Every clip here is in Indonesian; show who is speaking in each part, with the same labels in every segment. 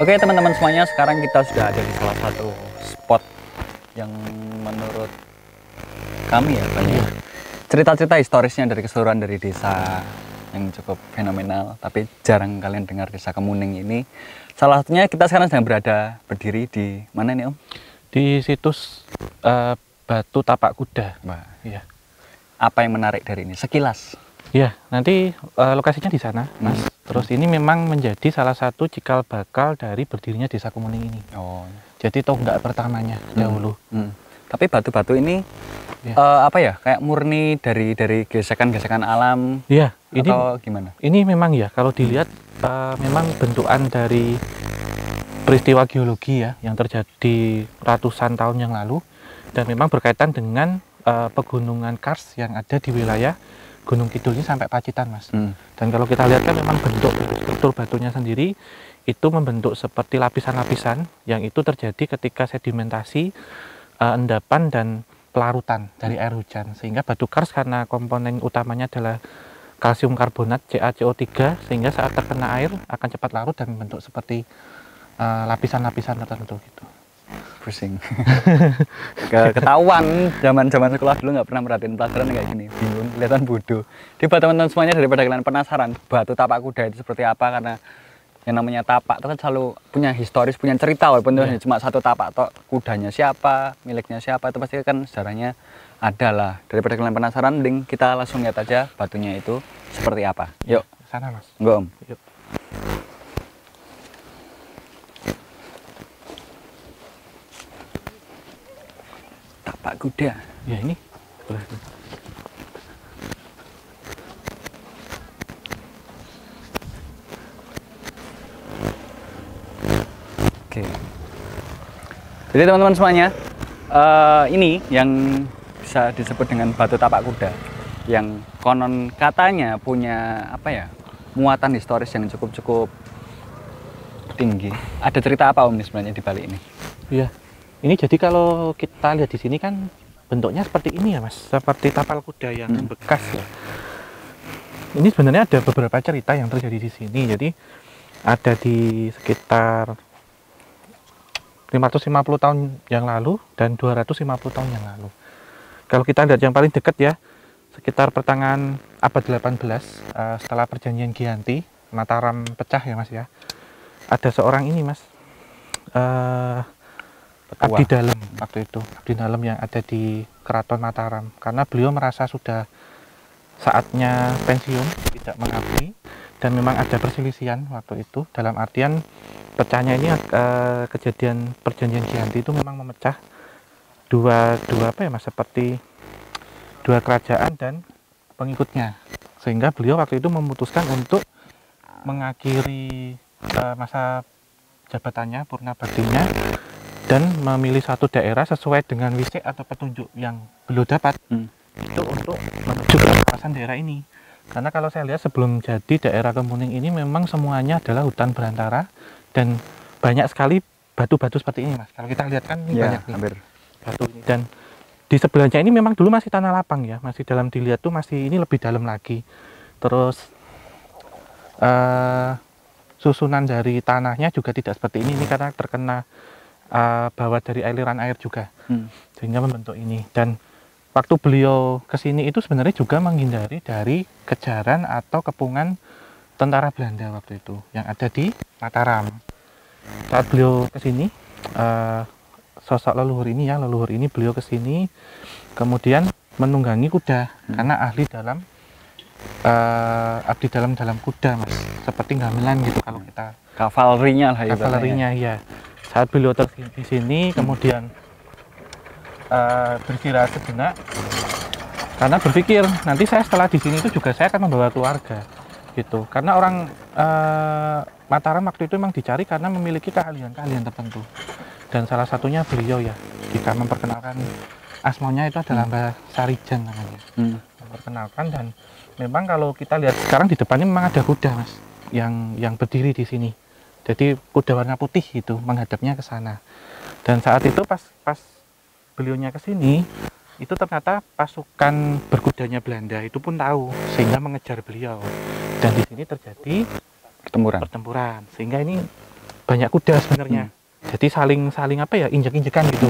Speaker 1: Oke teman-teman semuanya, sekarang kita sudah ada di salah satu spot yang menurut kami ya banyak cerita-cerita historisnya dari keseluruhan dari desa yang cukup fenomenal, tapi jarang kalian dengar desa Kemuning ini. Salah satunya kita sekarang sedang berdiri di mana nih Om?
Speaker 2: Di situs Batu Tapak Kuda.
Speaker 1: Wah,
Speaker 2: Ya,
Speaker 1: apa yang menarik dari ini? Sekilas.
Speaker 2: ya nanti lokasinya di sana, Mas. Terus ini memang menjadi salah satu cikal bakal dari berdirinya desa Kemuning ini.
Speaker 1: Oh.
Speaker 2: Jadi tonggak pertamanya dahulu.
Speaker 1: Tapi batu-batu ini
Speaker 2: Ya.
Speaker 1: apa ya? Kayak murni dari gesekan-gesekan alam
Speaker 2: Iya, ini
Speaker 1: atau gimana?
Speaker 2: ini memang ya kalau dilihat memang bentukan dari peristiwa geologi ya yang terjadi ratusan tahun yang lalu, dan memang berkaitan dengan pegunungan Kars yang ada di wilayah Gunung Kidul ini sampai Pacitan, Mas. Dan kalau kita lihat kan memang bentuk struktur batunya sendiri itu membentuk seperti lapisan-lapisan yang itu terjadi ketika sedimentasi, endapan dan pelarutan dari air hujan, sehingga batu Kars karena komponen utamanya adalah kalsium karbonat CaCO3, sehingga saat terkena air akan cepat larut dan membentuk seperti lapisan-lapisan tertentu gitu.
Speaker 1: Pusing. Ketahuan zaman sekolah dulu nggak pernah merhatiin pelajaran kayak gini, bingung, kelihatan bodoh. Jadi buat teman-teman semuanya, daripada kalian penasaran batu tapak kuda itu seperti apa, karena yang namanya tapak itu kan selalu punya historis, punya cerita, walaupun itu hanya cuma satu tapak toh, kudanya siapa, miliknya siapa, itu pasti kan sejarahnya ada lah. Daripada kalian penasaran, mending kita langsung lihat aja batunya itu seperti apa. Yuk,
Speaker 2: Sana, Mas.
Speaker 1: enggak Om?
Speaker 2: Yuk.
Speaker 1: Tapak kuda.
Speaker 2: Ya ini.
Speaker 1: Oke. Jadi teman-teman semuanya, ini yang bisa disebut dengan batu tapak kuda, yang konon katanya punya apa ya, muatan historis yang cukup tinggi. Ada cerita apa Om nih sebenarnya di balik ini?
Speaker 2: Iya. Ini jadi kalau kita lihat di sini kan bentuknya seperti ini ya, Mas, seperti tapal kuda yang bekas ya. Ini sebenarnya ada beberapa cerita yang terjadi di sini. Jadi ada di sekitar 550 tahun yang lalu dan 250 tahun yang lalu. Kalau kita lihat yang paling dekat ya, sekitar pertengahan abad 18, setelah perjanjian Giyanti, Mataram pecah ya Mas ya. Ada seorang ini Mas, abdi dalam waktu itu, abdi dalam yang ada di Keraton Mataram, karena beliau merasa sudah saatnya pensiun, tidak mengabdi, dan memang ada perselisihan waktu itu, dalam artian pecahnya ini kejadian perjanjian Giyanti itu memang memecah dua apa ya Mas, seperti dua kerajaan dan pengikutnya, sehingga beliau waktu itu memutuskan untuk mengakhiri masa jabatannya, purna baktinya, dan memilih satu daerah sesuai dengan wisik atau petunjuk yang beliau dapat itu untuk menuju ke kawasan daerah ini. Karena kalau saya lihat sebelum jadi daerah Kemuning ini memang semuanya adalah hutan belantara dan banyak sekali batu-batu seperti ini Mas. Kalau kita lihat kan ini banyak nih batu ini, dan di sebelahnya ini memang dulu masih tanah lapang ya, masih dalam dilihat tuh masih ini lebih dalam lagi. Terus susunan dari tanahnya juga tidak seperti ini karena terkena bawah dari aliran air juga, sehingga membentuk ini. Dan waktu beliau kesini itu sebenarnya juga menghindari dari kejaran atau kepungan tentara Belanda waktu itu yang ada di Mataram. Saat beliau kesini, sosok leluhur ini beliau kesini kemudian menunggangi kuda, karena ahli dalam abdi dalam kuda Mas, seperti gamelan gitu kalau kita
Speaker 1: Kavalerinya lah,
Speaker 2: kavalerinya ya. Saat beliau di sini kemudian beristirahat sejenak karena berpikir nanti saya setelah di sini itu juga saya akan membawa keluarga gitu, karena orang Mataram waktu itu memang dicari karena memiliki keahlian tertentu, dan salah satunya beliau ya, jika memperkenalkan asmanya itu adalah Mbah Sarijan namanya, memperkenalkan. Dan memang kalau kita lihat sekarang di depannya memang ada kuda Mas yang berdiri di sini. Jadi kuda warna putih itu menghadapnya ke sana. Dan saat itu pas beliaunya ke sini, itu ternyata pasukan berkudanya Belanda itu pun tahu, sehingga mengejar beliau. Dan di sini terjadi pertempuran. Sehingga ini banyak kuda sebenarnya. Jadi saling apa ya, injek-injekan gitu.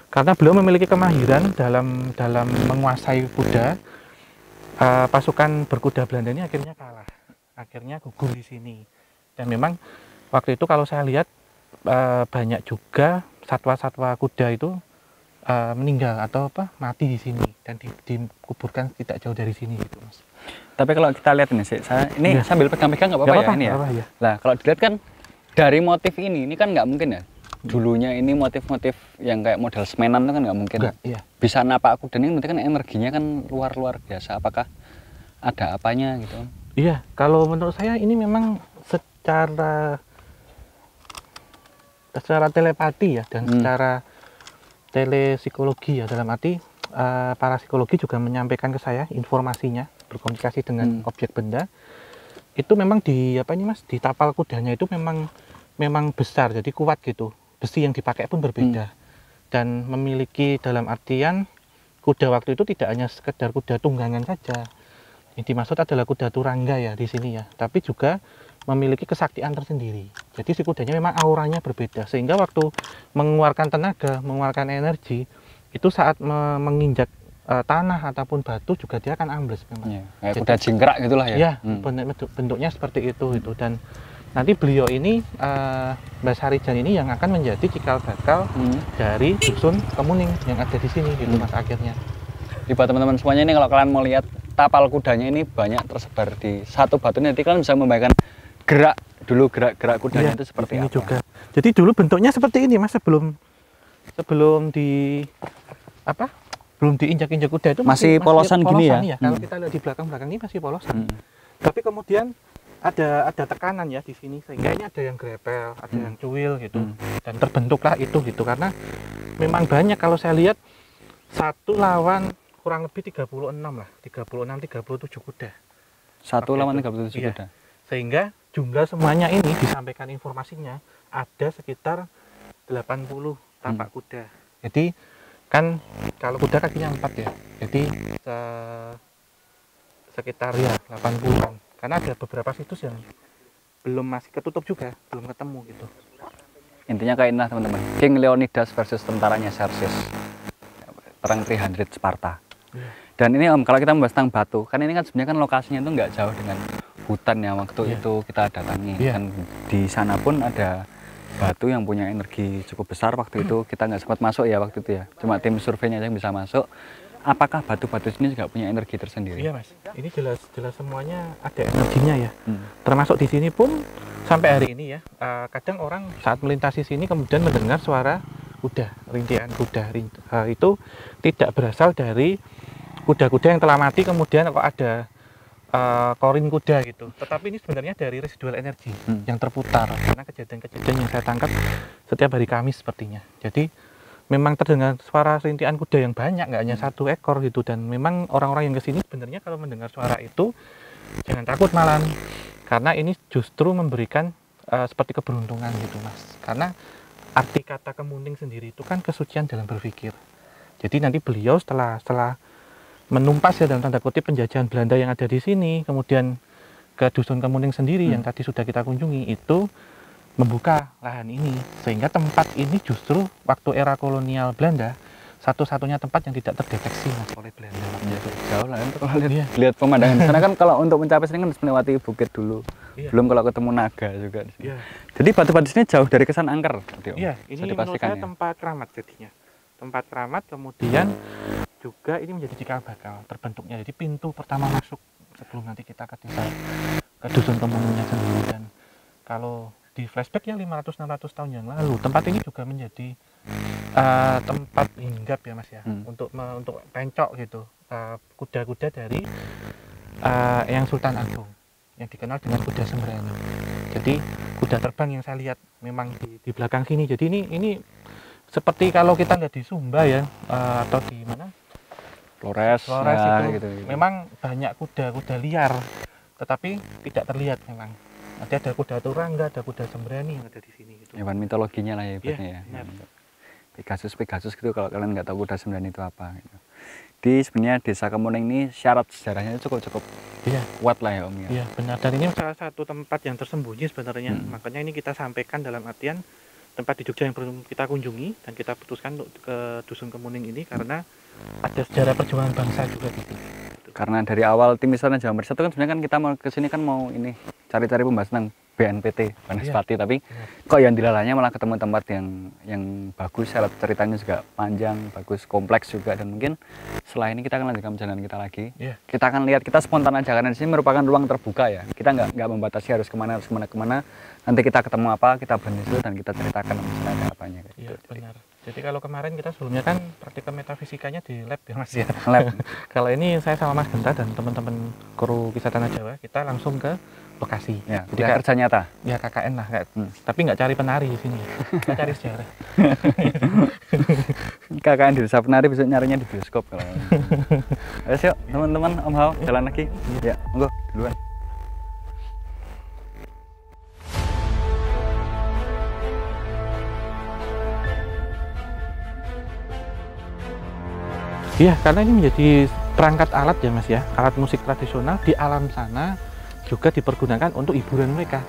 Speaker 2: Karena beliau memiliki kemahiran dalam menguasai kuda. Pasukan berkuda Belanda ini akhirnya kalah, akhirnya gugur di sini. Dan memang waktu itu kalau saya lihat banyak juga satwa-satwa kuda itu meninggal atau mati di sini dan dikuburkan tidak jauh dari sini gitu, Mas.
Speaker 1: Tapi kalau kita lihat ini sih, saya ini sambil pegang-pegang nggak apa-apa ya ini ya.
Speaker 2: Ya.
Speaker 1: Lah kalau dilihat kan dari motif ini kan nggak mungkin ya. Dulunya ini motif-motif yang kayak model semenan itu kan nggak mungkin.
Speaker 2: Enggak, iya.
Speaker 1: Bisa napak kuda ini berarti kan energinya kan luar biasa. Apakah ada apanya gitu?
Speaker 2: Iya, kalau menurut saya ini memang secara telepati ya dan secara telepsikologi ya, dalam arti para psikologi juga menyampaikan ke saya informasinya, berkomunikasi dengan objek benda itu memang di di tapal kudanya itu memang besar, jadi kuat gitu. Besi yang dipakai pun berbeda dan memiliki, dalam artian kuda waktu itu tidak hanya sekedar kuda tunggangan saja. Yang dimaksud adalah kuda turangga ya di sini ya, tapi juga memiliki kesaktian tersendiri. Jadi si kudanya memang auranya berbeda, sehingga waktu mengeluarkan tenaga, mengeluarkan energi, itu saat menginjak tanah ataupun batu juga dia akan ambles memang.
Speaker 1: Ya, kayak kuda jingkrak gitulah ya.
Speaker 2: Iya, bentuknya seperti itu gitu. Dan nanti beliau ini Mbah Sarijan ini yang akan menjadi cikal bakal dari dusun Kemuning yang ada di sini gitu Mas akhirnya.
Speaker 1: Di buat teman-teman semuanya ini kalau kalian mau lihat tapal kudanya ini banyak tersebar di satu batu, nanti kalian bisa membayangkan gerak kudanya itu seperti
Speaker 2: ini
Speaker 1: apa.
Speaker 2: Juga. Jadi dulu bentuknya seperti ini Mas, sebelum belum diinjak-injak kuda itu
Speaker 1: masih polosan gini ya.
Speaker 2: Kalau kita lihat di belakang ini masih polosan. Tapi kemudian ada tekanan ya di sini, sehingga ini ada yang grepel, ada yang cuil gitu. Dan terbentuklah itu gitu, karena memang banyak kalau saya lihat satu lawan kurang lebih 36 lah, 37 kuda.
Speaker 1: Satu lawan 37
Speaker 2: iya.
Speaker 1: kuda.
Speaker 2: Sehingga jumlah semuanya ini disampaikan informasinya ada sekitar 80 tapak kuda. Jadi kan kalau kuda kakinya 4 ya. Jadi sekitar ya 80-an. Karena ada beberapa situs yang masih ketutup juga, belum ketemu gitu.
Speaker 1: Intinya kayak ini teman-teman, King Leonidas versus tentaranya Xerxes, perang 300 Sparta. Dan ini kalau kita membahas tentang batu, kan ini kan sebenarnya kan lokasinya itu nggak jauh dengan hutan ya waktu itu kita datangi. Dan di sana pun ada batu yang punya energi cukup besar waktu itu. Kita nggak sempat masuk ya waktu itu ya, cuma tim surveinya aja yang bisa masuk. Apakah batu-batu ini juga punya energi tersendiri?
Speaker 2: Iya Mas, ini jelas semuanya ada energinya ya. Termasuk di sini pun sampai hari ini ya, kadang orang saat melintasi sini kemudian mendengar suara kuda, rintian kuda. Itu tidak berasal dari kuda-kuda yang telah mati kemudian kok ada korin kuda gitu. Tetapi ini sebenarnya dari residual energi yang terputar, karena kejadian-kejadian yang saya tangkap setiap hari Kamis sepertinya. Jadi memang terdengar suara rintian kuda yang banyak, nggak hanya satu ekor gitu. Dan memang orang-orang yang kesini sebenarnya kalau mendengar suara itu jangan takut malam, karena ini justru memberikan seperti keberuntungan gitu Mas. Karena arti kata Kemuning sendiri itu kan kesucian dalam berpikir. Jadi nanti beliau setelah menumpas ya dalam tanda kutip penjajahan Belanda yang ada di sini, kemudian ke dusun Kemuning sendiri yang tadi sudah kita kunjungi, itu membuka lahan ini, sehingga tempat ini justru waktu era kolonial Belanda satu-satunya tempat yang tidak terdeteksi Mas oleh Belanda.
Speaker 1: Jauh lah kalau lihat pemandangan sana kan. Kalau untuk mencapai sini kan harus melewati bukit dulu, belum kalau ketemu naga juga di sini. Jadi batu-batu sini jauh dari kesan angker.
Speaker 2: Iya, ini menurut saya tempat keramat jadinya, tempat keramat. Kemudian juga ini menjadi cikal bakal terbentuknya, jadi pintu pertama masuk sebelum nanti kita ke desa, ke dusun Kemuningnya sendiri. Dan kalau di flashback ya 500-600 tahun yang lalu, tempat ini juga menjadi tempat hinggap ya Mas ya, untuk pencok gitu kuda-kuda dari Eyang Sultan Agung yang dikenal dengan kuda sembrani. Jadi kuda terbang yang saya lihat memang di belakang sini. Jadi ini seperti kalau kita lihat di Sumba ya, atau di mana Flores ya, itu gitu. Memang banyak kuda-kuda liar, tetapi tidak terlihat memang. Nanti ada kuda turangga, ada kuda sembrani yang ada di sini gitu.
Speaker 1: Hewan mitologinya lah ya ibaratnya ya.
Speaker 2: Benar.
Speaker 1: Pegasus gitu, kalau kalian nggak tahu kuda sembrani itu apa gitu. di sebenarnya Desa Kemuning ini syarat sejarahnya cukup
Speaker 2: Iya,
Speaker 1: kuat lah ya Om ya.
Speaker 2: iya benar. Dan ini salah satu tempat yang tersembunyi sebenarnya. Makanya ini kita sampaikan dalam artian tempat di Jogja yang belum kita kunjungi dan kita putuskan untuk ke Dusun Kemuning ini karena ada sejarah perjuangan bangsa juga di sini.
Speaker 1: Karena dari awal tim Wisata Jawa Mersatu kan sebenarnya kan kita mau kesini kan mau ini cari-cari pembahasan tentang BNPT Banaspati, tapi kok yang dilalanya malah ketemu tempat yang bagus, syarat ceritanya juga panjang, bagus, kompleks juga, dan mungkin setelah ini kita akan lanjutkan perjalanan kita lagi. Kita akan lihat, kita spontan aja karena di sini merupakan ruang terbuka ya. Kita nggak membatasi harus kemana. Nanti kita ketemu apa, kita bahas itu dan kita ceritakan misalnya ada apanya.
Speaker 2: Iya benar. Jadi kalau kemarin kita sebelumnya kan praktikum metafisikanya di lab ya Mas ya.
Speaker 1: Lab.
Speaker 2: Kalau ini saya sama Mas Genta dan teman-teman kru Kisah Tanah Jawa, kita langsung ke lokasi.
Speaker 1: Ya,
Speaker 2: jadi
Speaker 1: kerja nyata.
Speaker 2: Ya KKN lah, tapi nggak cari penari di sini. Kita cari sejarah.
Speaker 1: KKN di Desa Penari besok nyarinya di bioskop kalau. Ayo yuk teman-teman, Om Hao jalan lagi. Ya, monggo duluan.
Speaker 2: Iya, karena ini menjadi perangkat alat ya Mas ya, alat musik tradisional di alam sana juga dipergunakan untuk hiburan mereka.